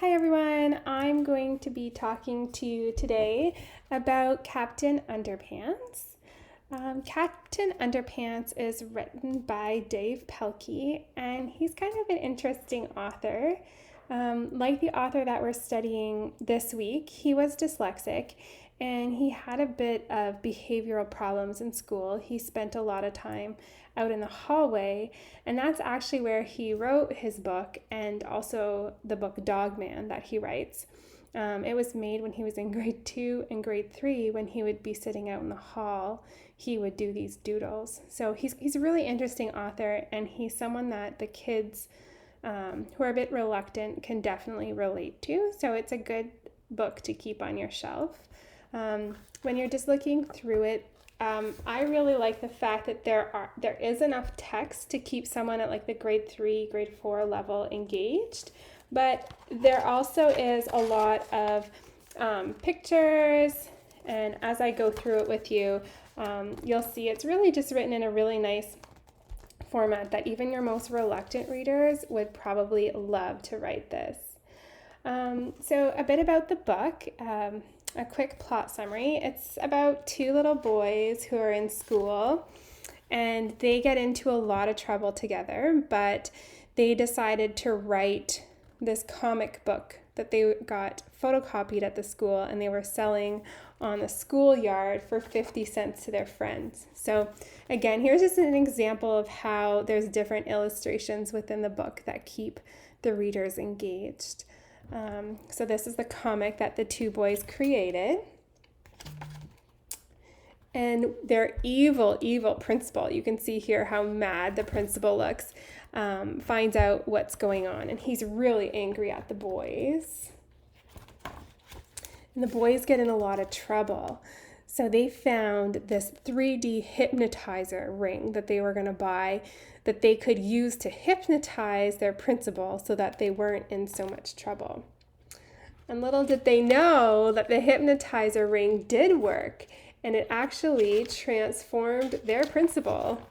Hi everyone, I'm going to be talking to you today about Captain Underpants. Captain Underpants is written by Dave Pelkey, and he's kind of an interesting author. Like the author that we're studying this week, he was dyslexic and he had a bit of behavioral problems in school. He spent a lot of time out in the hallway, and that's actually where he wrote his book and also the book Dog Man that he writes. It was made when he was in grade 2 and grade 3. When he would be sitting out in the hall, he would do these doodles. So he's a really interesting author, and he's someone that the kids who are a bit reluctant can definitely relate to. So it's a good book to keep on your shelf. When you're just looking through it, I really like the fact that there is enough text to keep someone at like the grade 3, grade 4 level engaged, but there also is a lot of pictures, and as I go through it with you, you'll see it's really just written in a really nice format that even your most reluctant readers would probably love to write this. So a bit about the book. A quick plot summary. It's about two little boys who are in school and they get into a lot of trouble together, but they decided to write this comic book that they got photocopied at the school and they were selling on the schoolyard for 50 cents to their friends. So again, here's just an example of how there's different illustrations within the book that keep the readers engaged. So this is the comic that the two boys created. And their evil principal, you can see here how mad the principal looks, finds out what's going on. And he's really angry at the boys. And the boys get in a lot of trouble. So they found this 3D hypnotizer ring that they were going to buy that they could use to hypnotize their principal so that they weren't in so much trouble. And little did they know that the hypnotizer ring did work, and it actually transformed their principal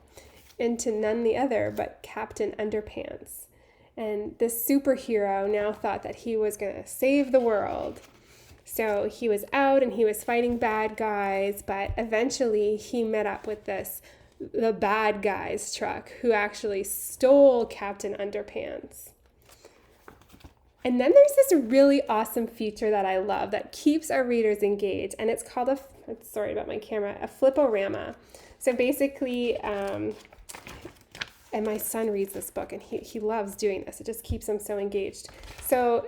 into none the other but Captain Underpants. And this superhero now thought that he was going to save the world. So he was out and he was fighting bad guys, but eventually he met up with the bad guys truck who actually stole Captain Underpants. And then there's this really awesome feature that I love that keeps our readers engaged, and it's called sorry about my camera, a fliporama. So basically, and my son reads this book and he loves doing this. It just keeps him so engaged. So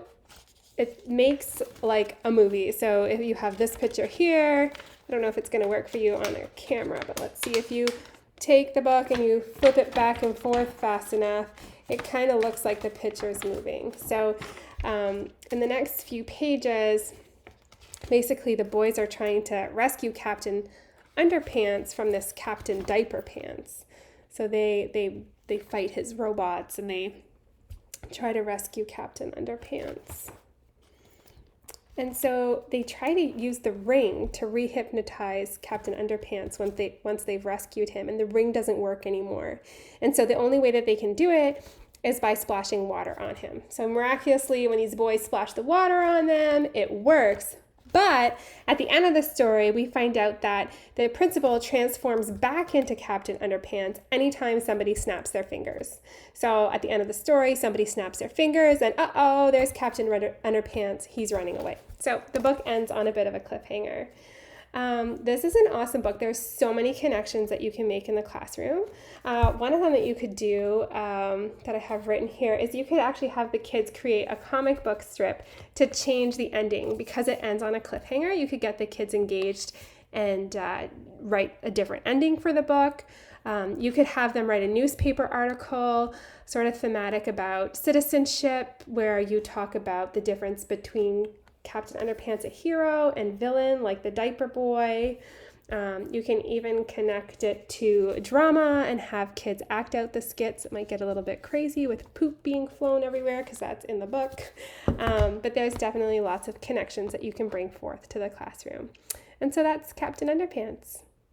it makes like a movie. So if you have this picture here, I don't know if it's going to work for you on a camera, but let's see. If you take the book and you flip it back and forth fast enough, it kind of looks like the picture's moving. So in the next few pages, basically the boys are trying to rescue Captain Underpants from this Captain Diaper Pants. So they fight his robots and they try to rescue Captain Underpants. And so they try to use the ring to rehypnotize Captain Underpants once they've rescued him, and the ring doesn't work anymore. And so the only way that they can do it is by splashing water on him. So miraculously, when these boys splash the water on them, it works. But at the end of the story, we find out that the principal transforms back into Captain Underpants anytime somebody snaps their fingers. So at the end of the story, somebody snaps their fingers and there's Captain Underpants. He's running away. So the book ends on a bit of a cliffhanger. This is an awesome book. There's so many connections that you can make in the classroom. One of them that you could do that I have written here is you could actually have the kids create a comic book strip to change the ending. Because it ends on a cliffhanger, you could get the kids engaged and write a different ending for the book. You could have them write a newspaper article, sort of thematic about citizenship, where you talk about the difference between Captain Underpants, a hero, and villain like the diaper boy. You can even connect it to drama and have kids act out the skits. It might get a little bit crazy with poop being flown everywhere because that's in the book. But there's definitely lots of connections that you can bring forth to the classroom. And so that's Captain Underpants.